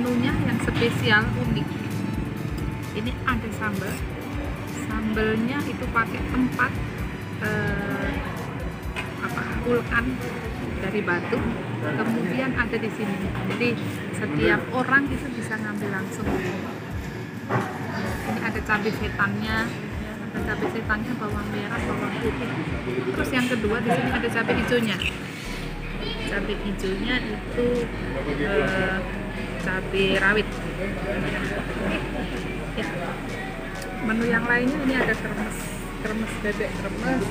menunya yang spesial unik. Ini ada sambal. Sambalnya itu pakai tempat vulkan dari batu. Kemudian ada di sini. Jadi setiap orang itu bisa ngambil langsung. Ini ada cabai setannya, ada cabai setannya, bawang merah, bawang putih. Terus yang kedua di sini ada cabai hijaunya. Cabai hijaunya itu cabai rawit. Ya. Menu yang lainnya ini ada kremes bebek kremes,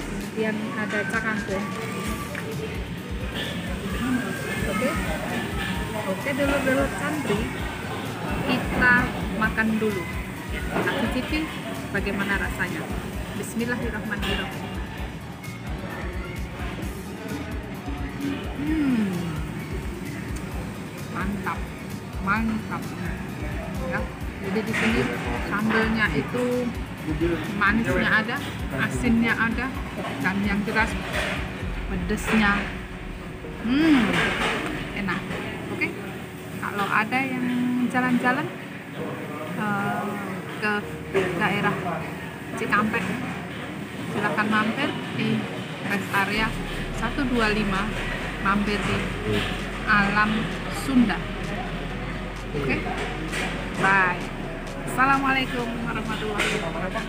kemudian ada cakangkung. Oke, dulur-dulur santri, kita makan dulu. Kita cicipi bagaimana rasanya. Bismillahirrahmanirrahim. Mantap ya. Jadi di sini sambalnya itu manisnya ada, asinnya ada, dan yang jelas pedesnya enak. Oke, kalau ada yang jalan-jalan ke daerah Cikampek, silakan mampir di rest area 125, mampir di Alam Sunda. Oke, bye. Assalamualaikum warahmatullahi wabarakatuh.